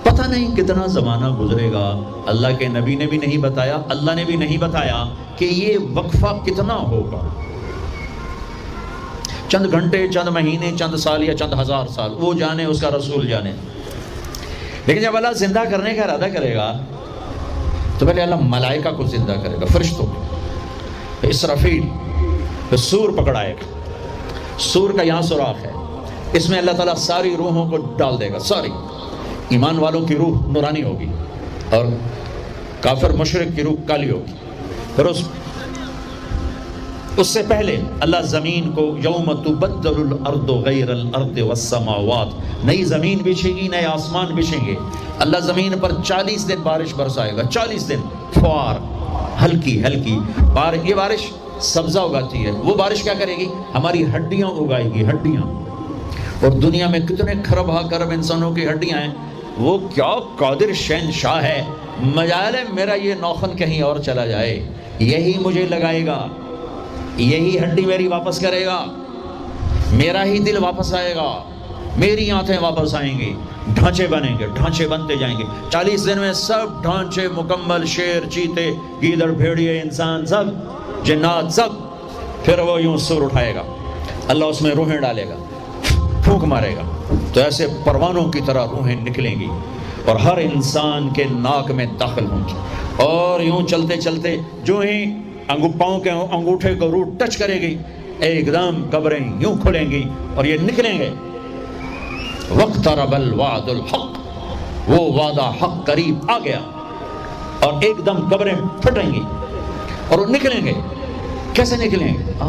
پتہ نہیں کتنا زمانہ گزرے گا، اللہ کے نبی نے بھی نہیں بتایا، اللہ نے بھی نہیں بتایا کہ یہ وقفہ کتنا ہوگا، چند گھنٹے، چند مہینے، چند سال یا چند ہزار سال، وہ جانے، اس کا رسول جانے۔ لیکن جب اللہ زندہ کرنے کا ارادہ کرے گا تو پہلے اللہ ملائکہ کو زندہ کرے گا، فرشتوں کو، اسرافیل، پھر سور پکڑائے گا۔ سور کا یہاں سوراخ ہے، اس میں اللہ تعالیٰ ساری روحوں کو ڈال دے گا، ساری۔ ایمان والوں کی روح نورانی ہوگی اور کافر مشرک کی روح کالی ہوگی۔ پھر اس سے پہلے اللہ زمین کو یوم تبدل الارض غیر الارض والسماوات، نئی زمین بچھے گی، نئے آسمان بچھیں گے۔ اللہ زمین پر 40 دن بارش برسائے گا، 40 دن فوار، ہلکی ہلکی بارش۔ یہ بارش سبزہ اگاتی ہے، وہ بارش کیا کرے گی؟ ہماری ہڈیاں اگائے گی، ہڈیاں۔ اور دنیا میں کتنے کھرب ہا کرب انسانوں کی ہڈیاں ہیں، وہ کیا قادر شہنشاہ ہے، مجال ہے میرا یہ نوخن کہیں اور چلا جائے، یہی مجھے لگائے گا، یہی ہڈی میری واپس کرے گا، میرا ہی دل واپس آئے گا، میری آنکھیں واپس آئیں گی، ڈھانچے بنیں گے، ڈھانچے بنتے جائیں گے۔ 40 دن میں سب ڈھانچے مکمل، شیر، چیتے، گیدڑ، بھیڑیے، انسان، سب جنات، سب۔ پھر وہ یوں سور اٹھائے گا، اللہ اس میں روحیں ڈالے گا، پھونک مارے گا، تو ایسے پروانوں کی طرح روحیں نکلیں گی اور ہر انسان کے ناک میں داخل ہوں گی، اور یوں چلتے چلتے جو ہی پاؤں کے انگوٹھے کو روح ٹچ کرے گی، ایک دم قبریں یوں کھلیں گی اور یہ نکلیں گے۔ وَاقْتَرَبَ الْوَعْدُ الْحَقُّ، وہ وعدہ حق قریب آ گیا، اور ایک دم قبریں پھٹیں گی اور وہ نکلیں گے۔ کیسے نکلیں گے؟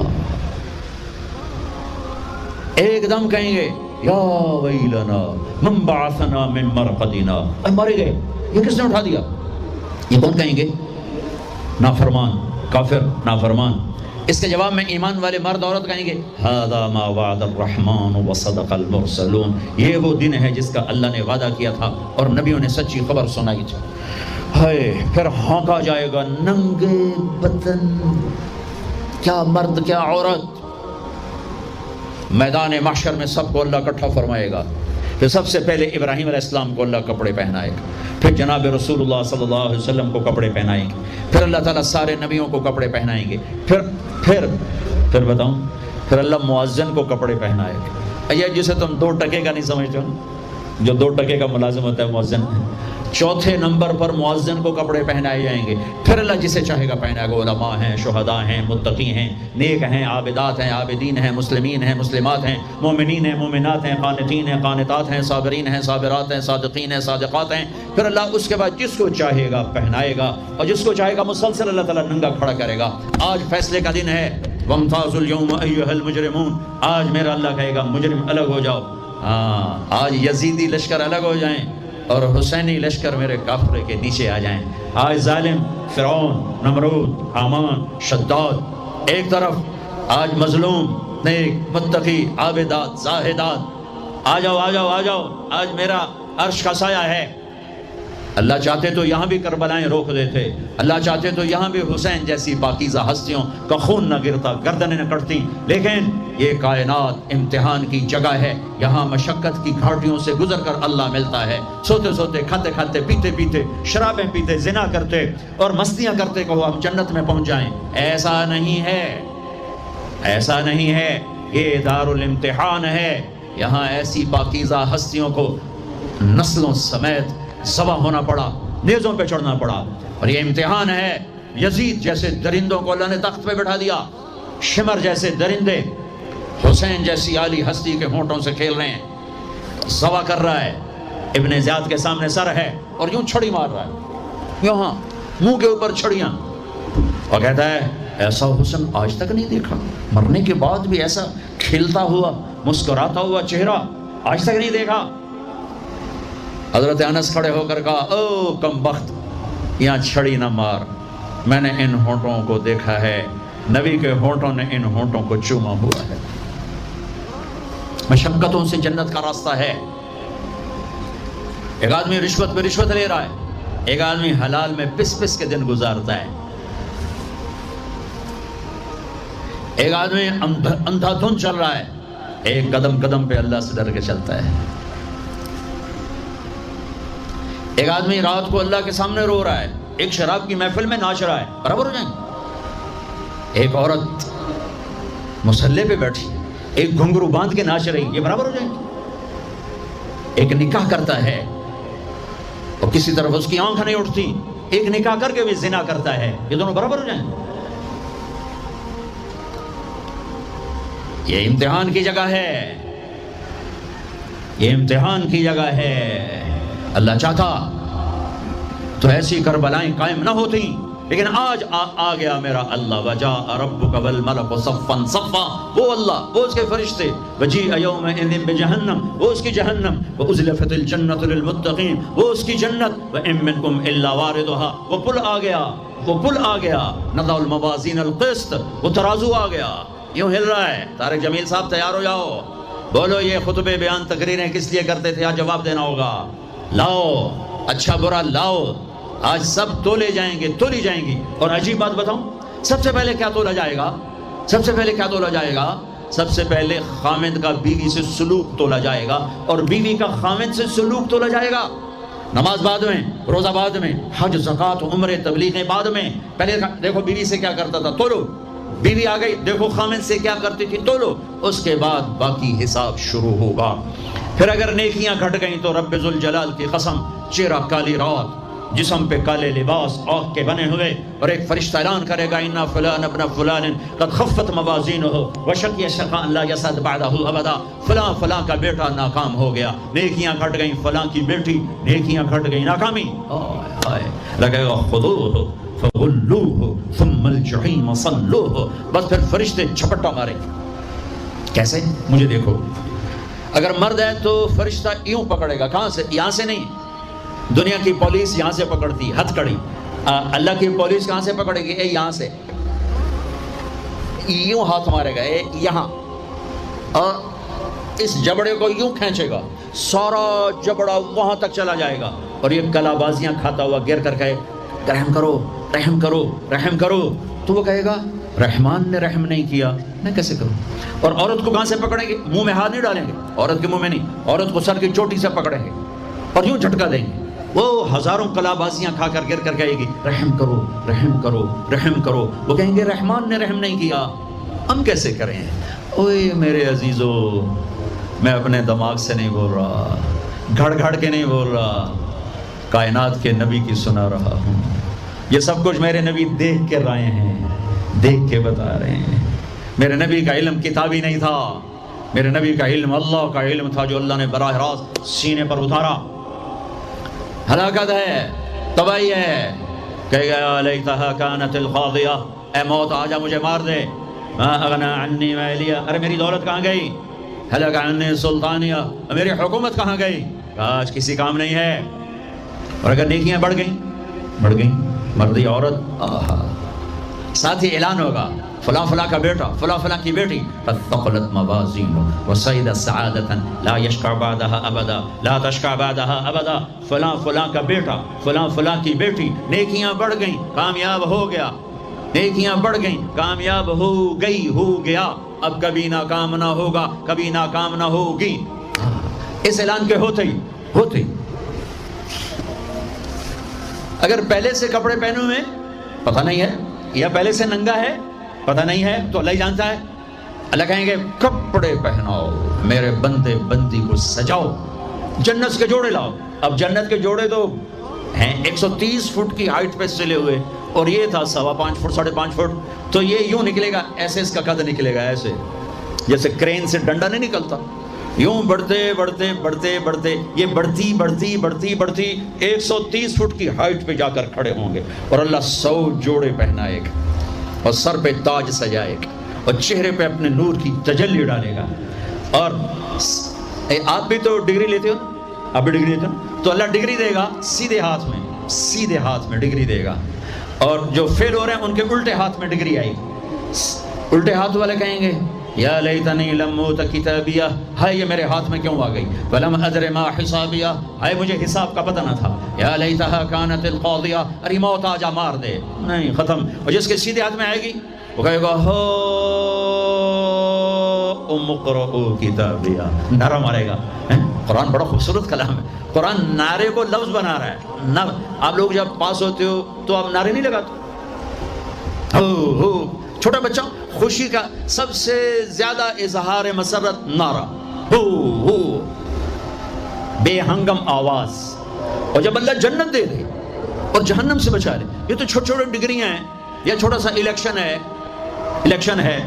ایک دم کہیں گے یا ویلنا من بعثنا من مرقدنا، اے مارے گئے، یہ کس نے اٹھا دیا؟ یہ کون کہیں گے؟ نافرمان، کافر، نافرمان۔ اس کے جواب میں ایمان والے مرد عورت کہیں گے ھذا ما وعد الرحمن وصدق المرسلون، یہ وہ دن ہے جس کا اللہ نے وعدہ کیا تھا اور نبیوں نے سچی خبر سنائی تھی۔ ہائے، پھر ہونکا جائے گا، ننگے بدن، کیا مرد کیا عورت، میدان محشر میں سب کو اللہ اکٹھا فرمائے گا۔ پھر سب سے پہلے ابراہیم علیہ السلام کو اللہ کپڑے پہنائے گا، پھر جناب رسول اللہ صلی اللہ علیہ وسلم کو کپڑے پہنائیں گے، پھر اللہ تعالیٰ سارے نبیوں کو کپڑے پہنائیں گے، پھر بتاؤں، پھر اللہ مؤذن کو کپڑے پہنائے گا۔ یہ جسے تم 2 ٹکے کا نہیں سمجھتے ہو، جو 2 ٹکے کا ملازم ہوتا ہے مؤذن، چوتھے نمبر پر مؤذن کو کپڑے پہنائے جائیں گے۔ پھر اللہ جسے چاہے گا پہنائے گا، علماء ہیں، شہداء ہیں، متقی ہیں، نیک ہیں، عابدات ہیں، عابدین ہیں، مسلمین ہیں، مسلمات ہیں، مومنین ہیں، مومنات ہیں، قانتین ہیں، قانتات ہیں، صابرین ہیں، صابرات ہیں، صادقین ہیں، صادقات ہیں۔ پھر اللہ اس کے بعد جس کو چاہے گا پہنائے گا، اور جس کو چاہے گا مسلسل اللہ تعالیٰ ننگا کھڑا کرے گا۔ آج فیصلے کا دن ہے، وَامْتَازُوا الْيَوْمَ أَيُّهَا الْمُجْرِمُونَ، آج میرا اللہ کہے گا مجرم الگ ہو جاؤ۔ آج یزیدی لشکر الگ ہو جائیں اور حسینی لشکر میرے کافرے کے نیچے آ جائیں۔ آج ظالم فرعون، نمرود، حامان، شداد ایک طرف، آج مظلوم، نیک، متقی، عابدات، زاہدات، آ جاؤ آ جاؤ آ جاؤ، آج میرا عرش کا سایہ ہے۔ اللہ چاہتے تو یہاں بھی کربلائیں روک دیتے، اللہ چاہتے تو یہاں بھی حسین جیسی پاکیزہ ہستیوں کا خون نہ گرتا، گردنیں نہ کٹتی، لیکن یہ کائنات امتحان کی جگہ ہے، یہاں مشقت کی گھاٹیوں سے گزر کر اللہ ملتا ہے۔ سوتے سوتے، کھاتے کھاتے، پیتے پیتے، شرابیں پیتے، زنا کرتے اور مستیاں کرتے کہو ہم جنت میں پہنچ جائیں، ایسا نہیں ہے، ایسا نہیں ہے۔ یہ دار الامتحان ہے، یہاں ایسی پاکیزہ ہستیوں کو نسلوں سمیت ذبح ہونا پڑا، نیزوں پہ چڑھنا پڑا، اور یہ امتحان ہے۔ یزید جیسے درندوں کو اللہ نے تخت پہ بٹھا دیا، شمر جیسے درندے حسین جیسی عالی ہستی کے ہونٹوں سے کھیل رہے ہیں، ذبح کر رہا ہے، ابن زیاد کے سامنے سر ہے اور یوں چھڑی مار رہا ہے، یہاں منہ کے اوپر چھڑیاں، اور کہتا ہے ایسا حسن آج تک نہیں دیکھا، مرنے کے بعد بھی ایسا کھلتا ہوا، مسکراتا ہوا چہرہ آج تک نہیں دیکھا۔ حضرت انس کھڑے ہو کر کہا او کم بخت، یہاں چھڑی نہ مار، میں نے ان ہونٹوں کو دیکھا ہے، نبی کے ہونٹوں نے ان ہونٹوں کو چوما ہوا ہے۔ مشقتوں سے جنت کا راستہ ہے۔ ایک آدمی رشوت پہ رشوت لے رہا ہے، ایک آدمی حلال میں پس پس کے دن گزارتا ہے، ایک آدمی اندھا دھن چل رہا ہے، ایک قدم قدم پہ اللہ سے ڈر کے چلتا ہے۔ ایک آدمی رات کو اللہ کے سامنے رو رہا ہے، ایک شراب کی محفل میں ناچ رہا ہے، برابر ہو جائیں گے؟ ایک عورت مصلی پہ بیٹھی ایک گھنگرو باندھ کے ناچ رہی، یہ برابر ہو جائیں گے؟ ایک نکاح کرتا ہے اور کسی طرف اس کی آنکھ نہیں اٹھتی، ایک نکاح کر کے بھی زنا کرتا ہے، یہ دونوں برابر ہو جائیں گے؟ یہ امتحان کی جگہ ہے، یہ امتحان کی جگہ ہے۔ اللہ چاہتا تو ایسی کربلائیں قائم نہ ہوتی، لیکن آج آ گیا میرا اللہ، وجاء ربک والملک صفا صفا، وہ اللہ، وہ اس کے فرشتے، وجیء یومئذ بجہنم، وہ اس کی جہنم، وازلفت الجنۃ للمتقین، وہ اس کی جنت، وان منکم الا واردها، وہ پل آ گیا، وہ پل آ گیا، نضع الموازین القسط، وہ ترازو آ گیا، یوں ہل رہا ہے۔ طارق جمیل صاحب تیار ہو جاؤ، بولو یہ خطبے بیان تقریریں کس لیے کرتے تھے؟ آج جواب دینا ہوگا، لاؤ اچھا برا لاؤ، آج سب تولے جائیں گے، تولی جائیں گی۔ اور عجیب بات بتاؤں، سب سے پہلے کیا تولا جائے گا؟ سب سے پہلے کیا تولا جائے گا؟ سب سے پہلے خامند کا بیوی سے سلوک تولا جائے گا، اور بیوی کا خامند سے سلوک تولا جائے گا۔ نماز بعد میں، روزہ بعد میں، حج زکوٰۃ عمرے تبلیغیں بعد میں۔ پہلے دیکھو بیوی سے کیا کرتا تھا، تولو، بیوی آ گئی، دیکھو خامند سے کیا کرتی تھی، تولو، اس کے بعد باقی حساب شروع ہوگا۔ پھر اگر نیکیاں گھٹ گئیں تو رب ذوالجلال کی قسم، چہرہ کالی رات، جسم پہ کالے لباس آگ کے بنے ہوئے، اور ایک فرشتہ اعلان کرے گا، اِنَّ فُلَانَ ابْنَ فُلَانٍ قَدْ خَفَّتْ مَوَازِينُهُ وَشَقِيَ شَقَاءً لَا يَسْعَدُ بَعْدَهُ أَبَدًا، فلاں فلاں کا بیٹا ناکام ہو گیا، نیکیاں گھٹ گئیں، فلاں کی بیٹی نیکیاں گھٹ گئیں، ناکامی۔ لگے گا خُذُوهُ فَغُلُّوهُ ثُمَّ الْجَحِيمَ صَلُّوهُ، بس پھر فرشتے جھپٹا مارے۔ کیسے؟ مجھے دیکھو، اگر مرد ہے تو فرشتہ یوں پکڑے گا، کہاں سے؟ یہاں سے نہیں، دنیا کی پولیس یہاں سے پکڑتی، ہتھ کڑی، اللہ کی پولیس کہاں سے پکڑے گی؟ یہاں سے، یوں ہاتھ مارے گا، یہاں، اور اس جبڑے کو یوں کھینچے گا، سارا جبڑا وہاں تک چلا جائے گا، اور یہ کلا بازیاں کھاتا ہوا گر کر کہے رحم کرو رحم کرو رحم کرو، تو وہ کہے گا رحمان نے رحم نہیں کیا، میں کیسے کروں؟ اور عورت کو کہاں سے پکڑیں گے؟ منہ میں ہاتھ نہیں ڈالیں گے، عورت کے منہ میں نہیں، عورت کو سر کی چوٹی سے پکڑیں گے اور یوں جھٹکا دیں گے، وہ ہزاروں کلا بازیاں کھا کر گر کر کہے گی رحم کرو رحم کرو رحم کرو، وہ کہیں گے رحمان نے رحم نہیں کیا، ہم کیسے کریں؟ اوے میرے عزیزو، میں اپنے دماغ سے نہیں بول رہا، گھڑ گھڑ کے نہیں بول رہا، کائنات کے نبی کی سنا رہا ہوں۔ یہ سب کچھ میرے نبی دیکھ کے رائے ہیں، دیکھ کے بتا رہے ہیں۔ میرے نبی کا علم کتابی نہیں تھا، میرے نبی کا علم اللہ کا علم تھا، جو اللہ نے براہ راست سینے پر اتارا۔ ہلاکت ہے، تباہی ہے، کہے گا لیتہا کانت القاضیہ، اے موت آجا مجھے مار دے، ما اغنا عنی مالیہ، ارے میری دولت کہاں گئی؟ ہلک عنی سلطانیہ، میری حکومت کہاں گئی؟ آج کسی کام نہیں ہے۔ اور اگر نیکیاں بڑھ گئیں، مردی عورت، ساتھ ہی اعلان ہوگا فلاں فلاں کا بیٹا، فلاں فلاں کی بیٹی، قد ثقلت موازینہ وصعدت سعادۃ لا یشقى بعدها ابدا، لا تشقى بعدها ابدا، فلاں فلاں کا بیٹا، فلاں فلاں کی بیٹی، نیکیاں بڑھ گئیں، کامیاب ہو گیا، نیکیاں بڑھ گئیں، کامیاب ہو گئی، ہو گیا، اب کبھی ناکام نہ ہوگا، کبھی ناکام نہ ہوگی۔ اس اعلان کے ہوتے ہی اگر پہلے سے کپڑے پہنے ہوئے پتہ نہیں ہے، یا پہلے سے ننگا ہے پتہ نہیں ہے، تو اللہ ہی جانتا ہے۔ اللہ کہیں گے کپڑے پہناؤ، میرے بندے بندی کو سجاؤ، جنت کے جوڑے لاؤ۔ اب جنت کے جوڑے تو ہیں 130 فٹ کی ہائٹ پہ سلے ہوئے، اور یہ تھا 5.25 فٹ 5.5 فٹ، تو یہ یوں نکلے گا، ایسے اس کا قد نکلے گا، ایسے جیسے کرین سے ڈنڈا نہیں نکلتا، یوں بڑھتے بڑھتے بڑھتے بڑھتے یہ بڑھتی بڑھتی بڑھتی بڑھتی 130 فٹ کی ہائٹ پہ جا کر کھڑے ہوں گے، اور اللہ 100 جوڑے پہنائے گا، اور سر پہ تاج سجائے گا، اور چہرے پہ اپنے نور کی تجلی ڈالے گا۔ اور آپ بھی تو ڈگری لیتے ہو، آپ بھی ڈگری لیتے ہو، تو اللہ ڈگری دے گا سیدھے ہاتھ میں ڈگری دے گا، اور جو فیل ہو رہے ہیں ان کے الٹے ہاتھ میں ڈگری آئے گی۔ الٹے ہاتھ والے کہیں گے یا لیتنی لم اوت کتابیہ، ہائے یہ میرے ہاتھ میں کیوں آ گئی، ولم ادر ما حسابیہ، ہائے مجھے حساب کا پتہ نہ تھا، یا لیتہا کانت القاضیہ، ارے موت آجا مار دے، نہیں ختم۔ اور جس کے سیدھے ہاتھ میں آئے گی وہ کہے گا ہو ام اقرؤ کتابیہ، نعرہ مارے گا۔ قرآن بڑا خوبصورت کلام ہے، قرآن نعرے کو لفظ بنا رہا ہے. آپ لوگ جب پاس ہوتے ہو تو آپ نعرے نہیں لگاتے؟ چھوٹا بچہ خوشی کا سب سے زیادہ اظہار مسرت نعرہ، بے ہنگم آواز. اور جب اللہ جنت دے دے اور جہنم سے بچا لے. یہ تو چھوٹے چھوٹے ڈگریاں ہیں، یا چھوٹا سا الیکشن ہے،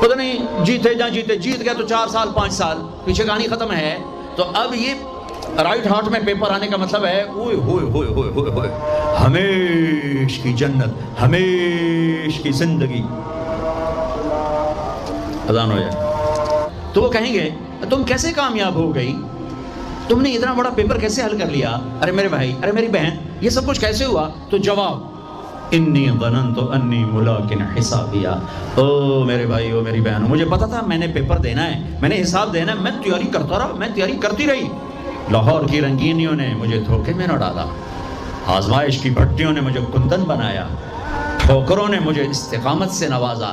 پتہ نہیں جیتے جہاں جیت گیا تو 4 سال 5 سال پیچھے کہانی ختم ہے. تو اب یہ رائٹ ہارٹ میں پیپر آنے کا مطلب ہے اوئے ہوئے ہوئے ہوئے ہوئے ہوئے ہمیش کی جنت، ہمیش کی زندگی. اذان ہو جائے تو وہ کہیں گے تم کیسے کامیاب ہو گئی، تم نے اتنا بڑا پیپر کیسے حل کر لیا، ارے میرے بھائی، ارے میری بہن، یہ سب کچھ کیسے ہوا؟ تو جواب انی ظننت انی ملاقٍ حسابیہ. او میرے بھائی، او میری بہن، مجھے پتا تھا میں نے پیپر دینا ہے، میں نے حساب دینا ہے، میں تیاری کرتا رہا، میں تیاری کرتی رہی. لاہور کی رنگینیوں نے مجھے دھوکے میں نہ ڈالا، آزمائش کی بھٹیوں نے مجھے کندن بنایا، ٹھوکروں نے مجھے استقامت سے نوازا،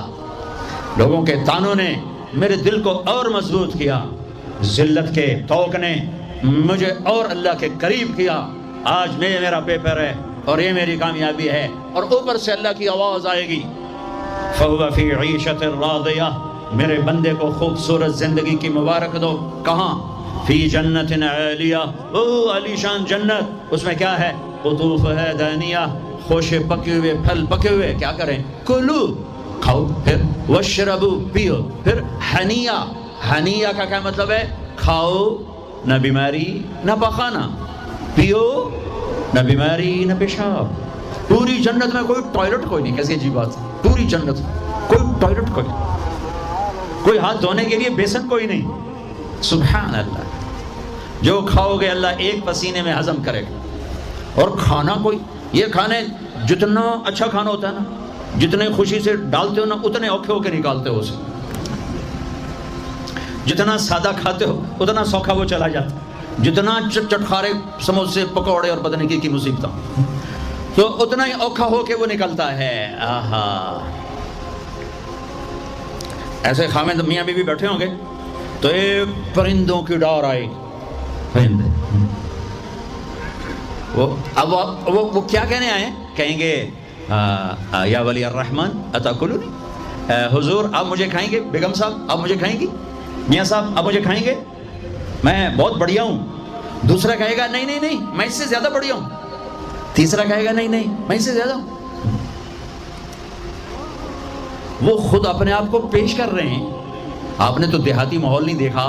لوگوں کے تانوں نے میرے دل کو اور مضبوط کیا، ذلت کے طوق نے مجھے اور اللہ کے قریب کیا. آج میرا پیپر ہے اور یہ میری کامیابی ہے. اور اوپر سے اللہ کی آواز آئے گی فَهُوَ فِي عِيشَةٍ رَاضِيَةٍ، میرے بندے کو خوبصورت زندگی کی مبارک دو. کہاں؟ فی جنت عالیہ، او علی شان جنت. اس میں کیا ہے؟ قطوفها دانیہ، خوشے پکے ہوئے، پھل پکے ہوئے. کیا کریں؟ کلو، کھاؤ، پھر وشربو، پیو، پھر ہنیہ. ہنیہ کا کیا مطلب ہے؟ کھاؤ، نہ بیماری نہ پخانا، پیو، نہ بیماری نہ پیشاب. پوری جنت میں کوئی ٹوائلٹ کوئی نہیں. کیسی عجیب بات ہے، پوری جنت کوئی ٹوائلٹ کوئی ہاتھ دھونے کے لیے بیسن کوئی نہیں. سبحان اللہ. جو کھاؤ گے اللہ ایک پسینے میں ہضم کرے گا. اور کھانا کوئی، یہ کھانے جتنا اچھا کھانا ہوتا ہے نا، جتنے خوشی سے ڈالتے ہو نا، اتنے اوکھے ہو کے نکالتے ہو اسے. جتنا سادہ کھاتے ہو اتنا سوکھا وہ چلا جاتا. جتنا چٹخارے سموسے پکوڑے اور بدن کی مصیبتیں تو اتنا ہی اوکھا ہو کے وہ نکلتا ہے. آہا، ایسے خامد میاں بیوی بیٹھے ہوں گے تو ایک پرندوں کی ڈار آئے، پرندے وہ کیا کہنے آئے؟ کہیں گے یا ولی الرحمن اتاکلونی، حضور آپ مجھے کھائیں گے؟ بیگم صاحب آپ مجھے کھائیں گی؟ میاں صاحب آپ مجھے کھائیں گے؟ میں بہت بڑھیا ہوں. دوسرا کہے گا نہیں نہیں نہیں میں اس سے زیادہ بڑھیا ہوں. تیسرا کہے گا نہیں نہیں میں اس سے زیادہ ہوں. وہ خود اپنے آپ کو پیش کر رہے ہیں. آپ نے تو دیہاتی ماحول نہیں دیکھا.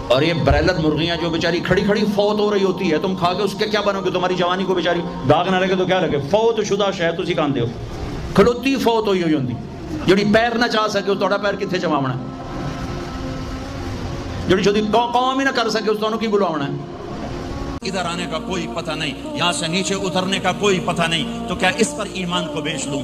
اور یہ برائلر مرغیاں جو بیچاری کھڑی کھڑی فوت ہو رہی ہوتی ہے، تم کھا کے اس کے کیا بنو گے؟ تمہاری جوانی کو بیچاری داغ نہ لگے تو کیا لگے؟ فوت شدہ شہد تسی کھاندے ہو. کھلوتی فوت ہوئی ہوندی جڑی پیر نہ چاہ سکے، اس توڑا پیر کتنے چماونا ہے؟ جڑی شدی قوم ہی نہ کر سکے، اس دونوں کی بلاونا ہے. ادھر آنے کا کوئی پتہ نہیں، یہاں سے نیچے اترنے کا کوئی پتہ نہیں. تو کیا اس پر ایمان کو بیچ دوں؟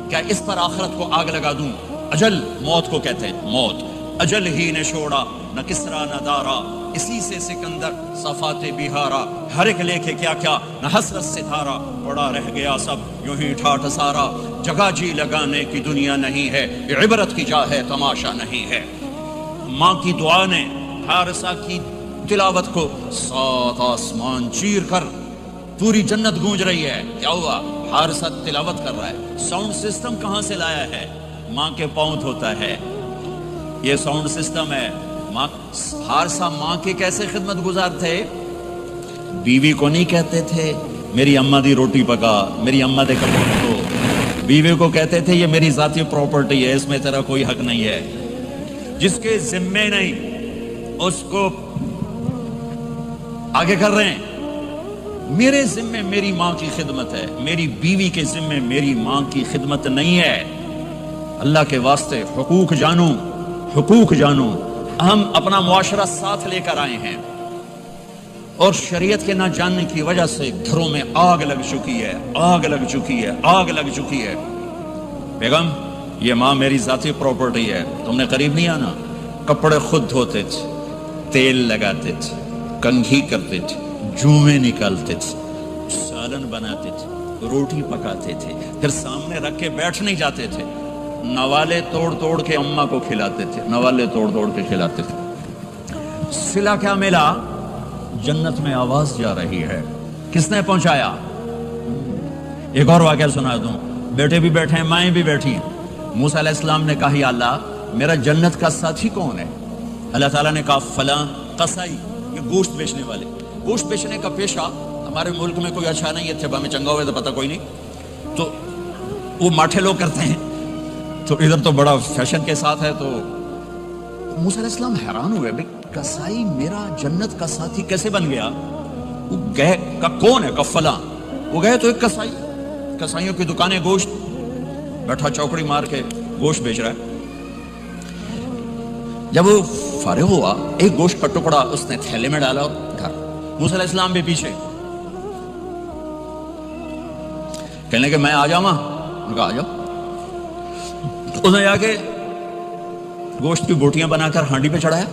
کیا اس پر آخرت کو آگ لگا دوں؟ اجل موت کو کہتے ہیں. موت اجل ہی نے چھوڑا، نہ کسرا نہ دارا، اسی سے سکندر صفات بہارا. ہر ایک لے کے کیا کیا، نہ حسرت ستارہ، پڑا رہ گیا سب یوں ہی ٹھاٹھ سارا. جگہ جی لگانے کی دنیا نہیں ہے، یہ عبرت کی جا ہے، تماشا نہیں ہے. ماں کی دعا نے حارثہ کی تلاوت کو 7 آسمان چیر کر پوری جنت گونج رہی ہے. کیا ہوا؟ حارثہ تلاوت کر رہا ہے. ساؤنڈ سسٹم کہاں سے لایا ہے؟ ماں کے پاؤں دھوتا ہے. یہ ساؤنڈ سسٹم ہے. حارثہ ماں کے کیسے خدمت گزار تھے؟ بیوی کو نہیں کہتے تھے میری اماں دی روٹی پکا، میری اماں دے کپڑے دھو. بیوی کو کہتے تھے یہ میری ذاتی پراپرٹی ہے، اس میں تیرا کوئی حق نہیں ہے. جس کے ذمے نہیں اس کو آگے کر رہے ہیں. میرے ذمے میری ماں کی خدمت ہے، میری بیوی کے ذمے میری ماں کی خدمت نہیں ہے. اللہ کے واسطے حقوق جانو، حقوق جانو. ہم اپنا معاشرہ ساتھ لے کر آئے ہیں اور شریعت کے نہ جاننے کی وجہ سے گھروں میں آگ لگ چکی ہے، آگ لگ چکی ہے، آگ لگ چکی ہے. بیگم یہ ماں میری ذاتی پراپرٹی ہے، تم نے قریب نہیں آنا. کپڑے خود دھوتے تھے، تیل لگاتے تھے، کنگھی کرتے تھے، جوئیں نکالتے تھے، سالن بناتے تھے، روٹی پکاتے تھے، پھر سامنے رکھ کے بیٹھ نہیں جاتے تھے. نوالے توڑ توڑ کے اماں کو کھلاتے تھے، نوالے توڑ توڑ کے کھلاتے تھے. صلہ کیا ملا؟ جنت میں آواز جا رہی ہے. کس نے پہنچایا؟ ایک اور واقعہ سنا دوں. بیٹے بھی بیٹھے ہیں، مائیں بھی بیٹھی ہیں. موسیٰ علیہ السلام نے کہا یا اللہ میرا جنت کا ساتھی کون ہے؟ اللہ تعالیٰ نے کہا فلاں قصائی، یہ گوشت بیچنے والے. گوشت بیچنے کا پیشہ ہمارے ملک میں کوئی اچھا نہیں ہے، تھے میں چنگا ہوئے تو پتہ کوئی نہیں، تو وہ ماٹھے لوگ کرتے ہیں، تو ادھر تو بڑا فیشن کے ساتھ ہے. تو موسیٰ علیہ السلام حیران ہوئے بھئی قصائی میرا جنت کا ساتھی کیسے بن گیا؟ وہ گئے کہ کون ہے؟ کہ فلاں. وہ گئے تو ایک قصائی، قصائیوں کی دکانیں، گوشت بیٹھا چوکڑی مار کے گوشت بیچ رہا ہے. جب وہ فارغ ہوا ایک گوشت کا ٹکڑا اس نے تھیلے میں ڈالا اور گھر. موسیٰ علیہ السلام بھی پیچھے کہنے کہ میں آ جاؤں. انہوں نے کہا آ جاؤ. اس نے جا کے گوشت کی بوٹیاں بنا کر ہانڈی پہ چڑھایا،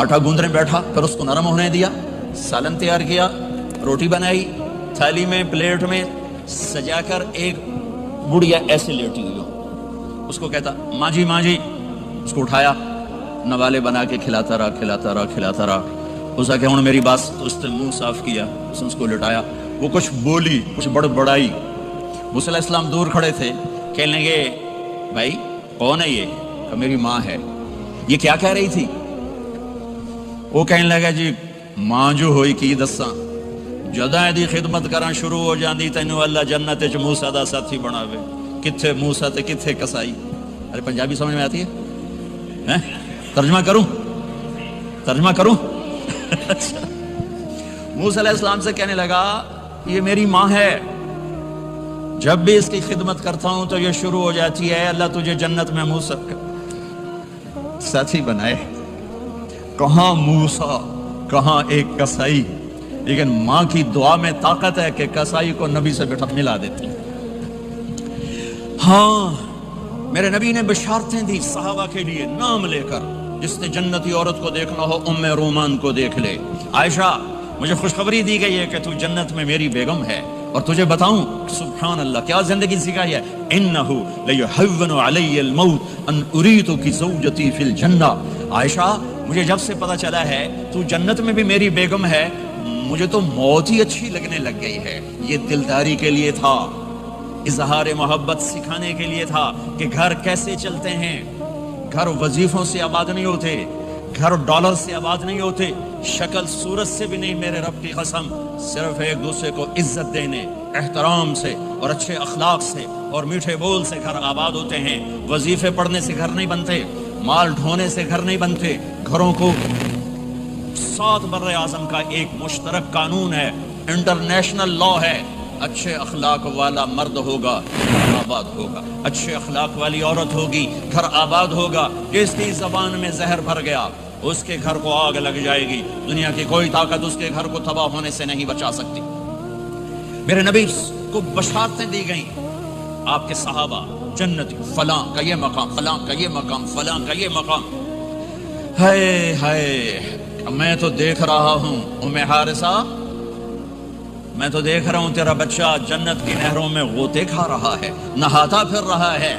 آٹا گوندنے بیٹھا، پھر اس کو نرم ہونے دیا، سالن تیار کیا، روٹی بنائی، تھالی میں پلیٹ میں سجا کر ایک بڑھیا ایسے لیٹی ہوئی ہو. اس کو کہتا ماں جی ماں جی. اس کو اٹھایا، نوالے بنا کے کھلاتا رہا کھلاتا رہا کھلاتا رہا. اس کا کہ ہوں میری بات. اس نے منہ صاف کیا، اس نے اس کو لٹایا. وہ کچھ بولی، کچھ بڑبڑائی. موسیٰ علیہ السلام دور کھڑے تھے. کہنے لگے بھائی کون ہے یہ؟ کہ میری ماں ہے. یہ کیا کہہ رہی تھی؟ وہ کہنے لگا جی ماں جو ہوئی کی دساں جداں دی خدمت کراں شروع ہو جاندی تینوں اللہ جنت وچ موسیٰ دا ساتھی بناوے. کتھے موسیٰ تے کتھے قصائی. ارے پنجابی سمجھ میں آتی ہے؟ ترجمہ کروں؟ ترجمہ کروں؟ موسیٰ علیہ السلام سے کہنے لگا یہ میری ماں ہے، جب بھی اس کی خدمت کرتا ہوں تو یہ شروع ہو جاتی ہے اللہ تجھے جنت میں موسیٰ کا ساتھی بنائے. کہاں موسیٰ کہاں ایک قصائی، لیکن ماں کی دعا میں طاقت ہے کہ قصائی کو نبی سے بیٹھا ملا دیتی. ہاں میرے نبی نے بشارتیں دی صحابہ کے لیے نام لے کر. جس نے جنتی عورت کو دیکھنا ہو ام رومان کو دیکھ لے. عائشہ مجھے خوشخبری دی گئی ہے کہ تو جنت میں میری بیگم ہے، اور تجھے بتاؤں سبحان اللہ کیا زندگی سکھائی ہے. انہو لیحون علی الموت ان اریتو کی زوجتی فی الجنہ. عائشہ مجھے جب سے پتا چلا ہے تو جنت میں بھی میری بیگم ہے، مجھے تو موت ہی اچھی لگنے لگ گئی ہے. یہ دلداری کے لیے تھا، اظہار محبت سکھانے کے لیے تھا کہ گھر کیسے چلتے ہیں. گھر وظیفوں سے آباد نہیں ہوتے، گھر ڈالر سے آباد نہیں ہوتے، شکل صورت سے بھی نہیں. میرے رب کی قسم صرف ایک دوسرے کو عزت دینے، احترام سے اور اچھے اخلاق سے اور میٹھے بول سے گھر آباد ہوتے ہیں. وظیفے پڑھنے سے گھر نہیں بنتے، مال ڈھونے سے گھر نہیں بنتے. گھروں کو 7 بر اعظم کا ایک مشترک قانون ہے، انٹرنیشنل لا ہے. اچھے اخلاق والا مرد ہوگا گھر آباد ہوگا، اچھے اخلاق والی عورت ہوگی گھر آباد ہوگا. جس کی زبان میں زہر بھر گیا اس کے گھر کو آگ لگ جائے گی. دنیا کی کوئی طاقت اس کے گھر کو تباہ ہونے سے نہیں بچا سکتی. میرے نبی کو بشارتیں دی گئیں، آپ کے صحابہ جنتی، فلاں کا یہ مقام، فلاں کا یہ مقام، فلاں کا یہ مقام. ہائے ہائے میں تو دیکھ رہا ہوں ام حارثہ، میں تو دیکھ رہا ہوں تیرا بچہ جنت کی نہروں میں غوطے کھا رہا ہے، نہاتا پھر رہا ہے.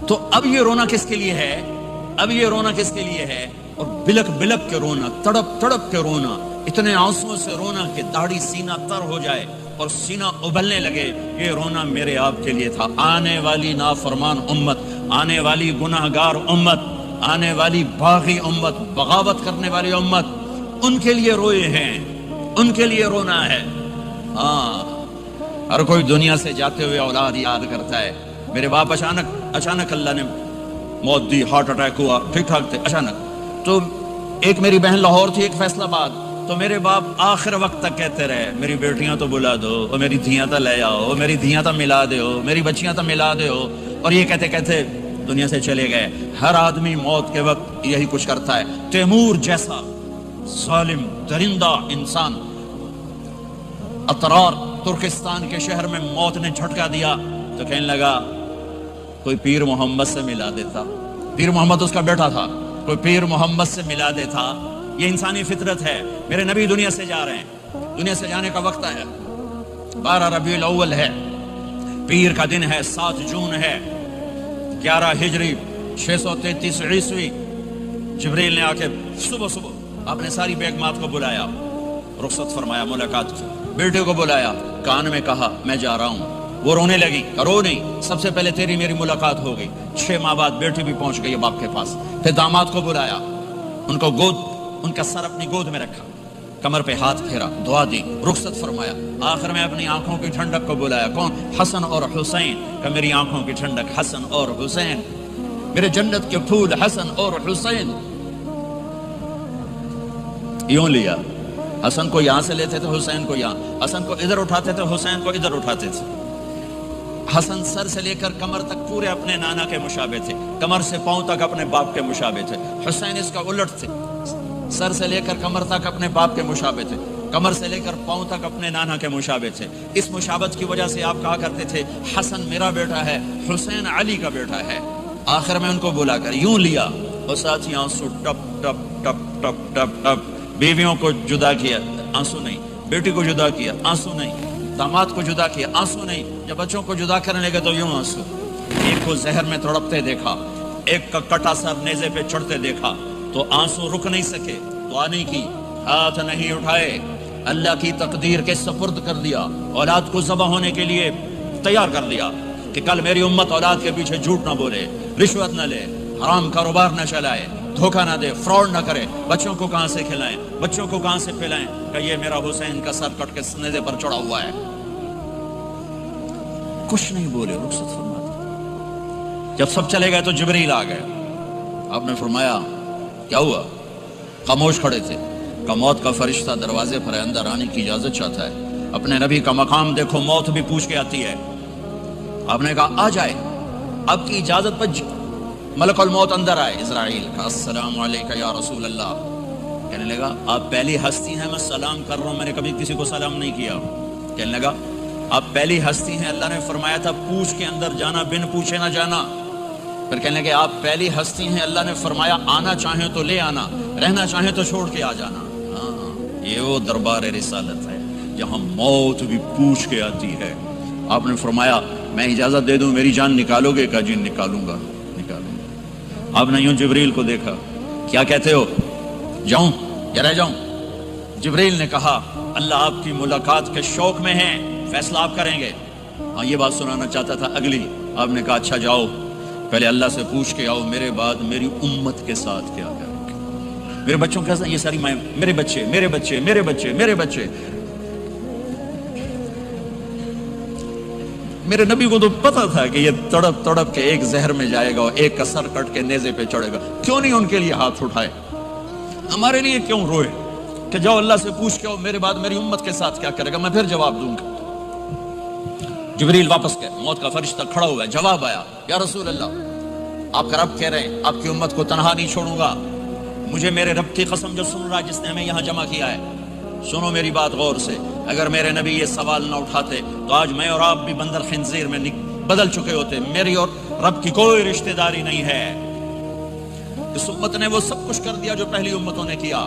تو اب یہ رونا کس کے لیے ہے؟ اب یہ رونا کس کے لیے ہے؟ اور بلک بلک کے رونا، تڑپ تڑپ کے رونا، اتنے آنسوں سے رونا کہ داڑھی سینہ تر ہو جائے اور سینہ ابلنے لگے. یہ رونا میرے آپ کے لیے تھا. آنے والی نافرمان امت، آنے والی گناہگار امت، آنے والی باغی امت، بغاوت کرنے والی امت، ان کے لیے روئے ہیں، ان کے لیے رونا ہے. ہاں ہر کوئی دنیا سے جاتے ہوئے اولاد یاد کرتا ہے. میرے باپ اچانک اللہ نے موت دی، ہارٹ اٹیک ہوا، ٹھیک ٹھاک تھے اچانک. تو ایک میری بہن لاہور تھی، ایک فیصل آباد. تو میرے باپ آخر وقت تک کہتے رہے میری بیٹیاں تو بلا دو، اور میری دھیاں تو لے آؤ، میری دھیاں تو ملا دو، میری بچیاں تو ملا دو. اور یہ کہتے کہتے دنیا سے چلے گئے. ہر آدمی موت کے وقت یہی کچھ کرتا ہے. تیمور جیسا ظالم درندہ انسان اطرار ترکستان کے شہر میں موت نے جھٹکا دیا تو کہنے لگا کوئی پیر محمد سے ملا دیتا. پیر محمد اس کا بیٹا تھا، کوئی پیر محمد سے ملا دیتا. یہ انسانی فطرت ہے. میرے نبی دنیا سے جا رہے ہیں، دنیا سے جانے کا وقت ہے. 12 ربیع الاول ہے، پیر کا دن ہے، 7 جون ہے، 11 ہجری 633 عیسوی. جبریل نے آ کے صبح صبح اپنے ساری بیگمات کو بلایا، رخصت فرمایا، ملاقات کی، بیٹے کو بلایا، کان میں کہا میں جا رہا ہوں، وہ رونے لگی، رو نہیں، سب سے پہلے تیری میری ملاقات ہو گئی، 6 ماہ بعد بیٹی بھی پہنچ گئی باپ کے پاس، پھر داماد کو بلایا، ان کا سر اپنی گود میں رکھا، کمر پہ ہاتھ پھیرا، دعا دی، رخصت فرمایا، آخر میں اپنی آنکھوں کی ٹھنڈک کو بلایا، کون؟ حسن اور حسین، کہ میری آنکھوں کی ٹھنڈک حسن اور حسین، میرے جنت کے پھول حسن اور حسین۔ یوں لیا، حسن کو یہاں سے لیتے تھے، حسین کو یہاں، حسن کو ادھر اٹھاتے تھے، حسین کو ادھر اٹھاتے تھے، حسن سر سے لے کر کمر تک پورے اپنے نانا کے مشابہ تھے، کمر سے پاؤں تک اپنے باپ کے مشابہ تھے، حسین اس کا الٹ تھے، سر سے لے کر کمر تک اپنے باپ کے مشابہ تھے، کمر سے لے کر پاؤں تک اپنے نانا کے مشابہ تھے۔ اس مشابہت کی وجہ سے آپ کہا کرتے تھے حسن میرا بیٹا ہے، حسین علی کا بیٹا ہے۔ آخر میں ان کو بلا کر یوں لیا، اور ساتھ آنسو ٹپ ٹپ ٹپ ٹپ ٹپ ٹپ، بیویوں کو جدا کیا، آنسو نہیں، بیٹی کو جدا کیا، آنسو نہیں، داماد کو جدا کیا، آنسو نہیں، جب بچوں کو جدا کرنے لگے تو یوں آنسو۔ ایک کو زہر میں تڑپتے دیکھا، ایک کا کٹا سر نیزے پہ چڑھتے دیکھا تو آنسو رک نہیں سکے، دعا نہیں کی، ہاتھ نہیں اٹھائے، اللہ کی تقدیر کے سپرد کر دیا، اولاد کو ذبح ہونے کے لیے تیار کر دیا کہ کل میری امت اولاد کے پیچھے جھوٹ نہ بولے، رشوت نہ لے، حرام کاروبار نہ چلائے، دھوکہ نہ دے، فراڈ نہ کرے، بچوں کو کہاں سے کھلائیں، بچوں کو کہاں سے پلائیں، کہ یہ میرا حسین کا سر کٹ کے نیزے پر چڑھا ہوا ہے۔ کچھ نہیں بولے، رخصت فرما دی۔ جب سب چلے گئے تو جبریل آ گئے، آپ نے فرمایا کیا ہوا؟ خاموش کھڑے تھے، کہ موت کا فرشتہ دروازے پر اندر آنے کی اجازت چاہتا ہے، اپنے نبی کا مقام دیکھو، موت بھی پوچھ کے آتی ہے۔ آپ نے کہا آ جائے، آپ کی اجازت پر ملک الموت اندر آئے، اسرائیل کا السلام علیکہ یا رسول اللہ، کہنے لگا آپ پہلی ہستی ہیں، میں سلام کر رہا ہوں، میں نے کبھی کسی کو سلام نہیں کیا۔ کہنے لگا آپ پہلی ہستی ہیں، اللہ نے فرمایا تھا پوچھ کے اندر جانا، بن پوچھے نہ جانا۔ پھر کہنے لگے آپ پہلی ہستی ہیں، اللہ نے فرمایا آنا چاہیں تو لے آنا، رہنا چاہیں تو چھوڑ کے آ جانا۔ ہاں، یہ وہ دربار رسالت ہے جہاں موت بھی پوچھ کے آتی ہے۔ آپ نے فرمایا میں اجازت دے دوں میری جان نکالو گے؟ کہا جی نکالوں گا، نکالوں گا۔ آپ نے یوں جبریل کو دیکھا، کیا کہتے ہو، جاؤں یا رہ جاؤں؟ جبریل نے کہا اللہ آپ کی ملاقات کے شوق میں ہیں، فیصلہ آپ کریں گے۔ ہاں یہ بات سنانا چاہتا تھا اگلی۔ آپ نے کہا اچھا جاؤ، پہلے اللہ سے پوچھ کے آؤ میرے بعد میری امت کے ساتھ کیا کریں گے، میرے بچوں کے ساتھ، یہ ساری مائیں، میرے بچے میرے بچے میرے بچے میرے بچے۔ میرے نبی کو تو پتا تھا کہ یہ تڑپ تڑپ کے ایک زہر میں جائے گا اور ایک کا سر کٹ کے نیزے پہ چڑھے گا، کیوں نہیں ان کے لیے ہاتھ اٹھائے، ہمارے لیے کیوں روئے کہ جاؤ اللہ سے پوچھ کے آؤ میرے بعد میری امت کے ساتھ کیا کرے گا، میں پھر جواب دوں گا۔ جبریل واپس گئے، موت کا فرشتہ کھڑا ہوا ہے، جواب آیا یا رسول اللہ آپ کا رب کہہ رہے ہیں آپ کی امت کو تنہا نہیں چھوڑوں گا، مجھے میرے رب کی قسم جو سن رہا جس نے ہمیں یہاں جمع کیا ہے، سنو میری بات غور سے، اگر میرے نبی یہ سوال نہ اٹھاتے تو آج میں اور آپ بھی بندر خنزیر میں بدل چکے ہوتے، میری اور رب کی کوئی رشتہ داری نہیں ہے۔ اس امت نے وہ سب کچھ کر دیا جو پہلی امتوں نے کیا،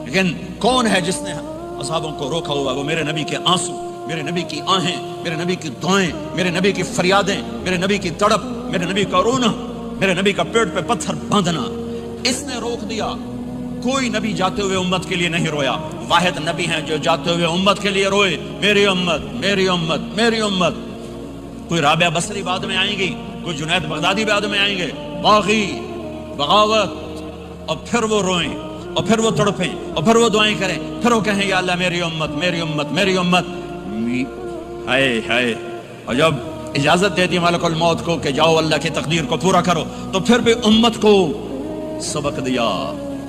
لیکن کون ہے جس نے اصحابوں کو روکا ہوا؟ وہ میرے نبی کے آنسو، میرے نبی کی آہیں، میرے نبی کی دعائیں، میرے نبی کی فریادیں، میرے نبی کی تڑپ، میرے نبی کا رونا، میرے نبی کا پیٹ پہ پتھر باندھنا، اس نے روک دیا۔ کوئی نبی جاتے ہوئے امت کے لیے نہیں رویا، واحد نبی ہیں جو جاتے ہوئے امت کے لیے روئے، میری امت میری امت میری امت۔ کوئی رابعہ بصری بعد میں آئیں گی، کوئی جنید بغدادی بعد میں آئیں گے، باغی، بغاوت، اور پھر وہ روئیں، اور پھر وہ تڑپیں، اور پھر وہ دعائیں کریں، پھر وہ کہیں یا اللہ میری امت میری امت میری امت۔ ہائے ہائے، اور جب اجازت دیتی ملک الموت کو کہ جاؤ اللہ کی تقدیر کو پورا کرو، تو پھر بھی امت کو سبق دیا،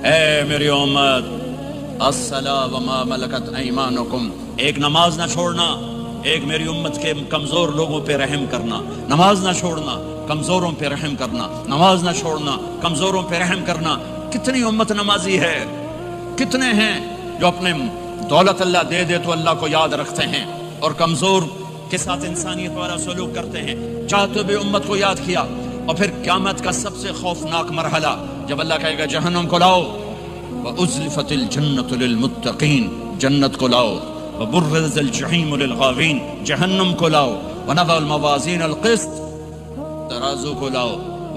اے میری امت الصلاۃ وما ملکت ایمانکم، ایک نماز نہ چھوڑنا، ایک میری امت کے کمزور لوگوں پہ رحم کرنا، نماز نہ چھوڑنا، کمزوروں پہ رحم کرنا، نماز نہ چھوڑنا، کمزوروں پہ رحم کرنا۔ کتنی امت نمازی ہے، کتنے ہیں جو اپنے دولت اللہ دے دے تو اللہ کو یاد رکھتے ہیں اور کمزور کے ساتھ انسانیت والا سلوک کرتے ہیں، چاہتے ہوئے امت کو یاد کیا۔ اور پھر قیامت کا سب سے خوفناک مرحلہ جب اللہ کہے گا جہنم کو لاؤ، وَأُزْلِفَتِ الْجَنَّةُ لِلْمُتَّقِينَ، جنت کو لاؤ، وَبُرِّزَتِ الْجَحِيمُ لِلْغَاوِينَ، جہنم کو لاؤ، وَنَضَعُ الْمَوَازِينَ الْقِسْطَ، ترازو کو لاؤ،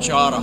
4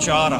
4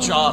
4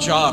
4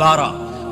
12।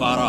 12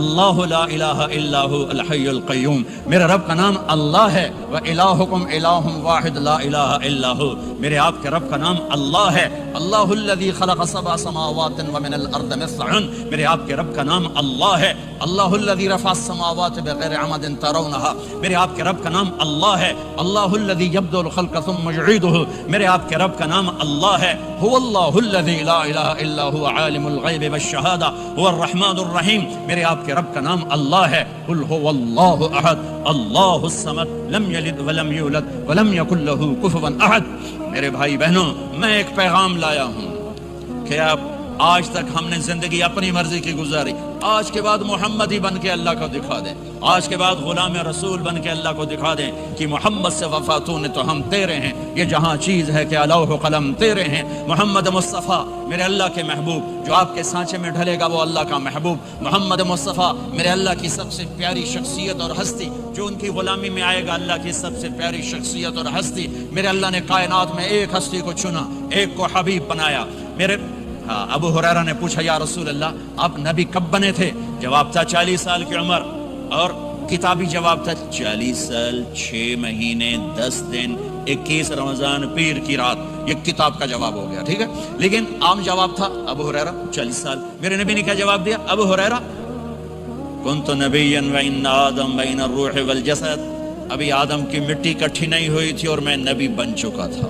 اللہ لا الہ الا هو الحی القیوم، میرے رب کا نام اللہ ہے، وَإِلَٰهُكُمْ إِلَٰهٌ وَاحِدٌ لَا إِلَٰهَ إِلَّا هُوَ، میرے آپ کے رب کا نام اللہ ہے، اللہ الذی خلق سبع سماوات ومن الارض مثلہن، میرے آپ کے رب کا نام اللہ ہے، اللہ الذی رفع السماوات بغیر عمد ترونها، میرے آپ کے رب کا نام اللہ ہے، اللہ الذی یبدأ الخلق ثم یعیدہ، میرے آپ کے رب کا نام اللہ ہے، هو اللہ الذی لا الہ الا هو عالم الغیب والشہادہ هو الرحمن الرحیم، میرے آپ کے رب کا نام اللہ ہے، قل هو اللہ احد اللہ الصمد لم یلد ولم یولد ولم یکن له کفوا احد۔ میرے بھائی بہنوں، میں ایک پیغام لایا ہوں کہ اب آج تک ہم نے زندگی اپنی مرضی کی گزاری، آج کے بعد محمدی بن کے اللہ کو دکھا دیں، آج کے بعد غلام رسول بن کے اللہ کو دکھا دیں کہ محمد سے وفاتوں نے تو ہم تیرے ہیں، یہ جہاں چیز ہے کہ لوح و قلم تیرے ہیں، محمد مصطفیٰ میرے اللہ کے محبوب، جو آپ کے سانچے میں ڈھلے گا وہ اللہ کا محبوب، محمد مصطفیٰ میرے اللہ کی سب سے پیاری شخصیت اور ہستی، جو ان کی غلامی میں آئے گا اللہ کی سب سے پیاری شخصیت اور ہستی، میرے اللہ نے کائنات میں ایک ہستی کو چنا، ایک کو حبیب بنایا۔ میرے ابو ہریرہ نے پوچھا یا رسول اللہ آپ نبی کب بنے تھے؟ جواب تھا 40 سال کی عمر، اور کتابی جواب تھا 40 سال 6 مہینے 10 دن 21 رمضان پیر کی رات، یہ کتاب کا جواب ہو گیا، ٹھیک ہے، لیکن عام جواب تھا ابو ہریرہ 40 سال۔ میرے نبی نے کیا جواب دیا؟ ابو ہریرہ کنت نبیا وان آدم بین الروح والجسد، ابھی آدم کی مٹی کٹھی نہیں ہوئی تھی اور میں نبی بن چکا تھا۔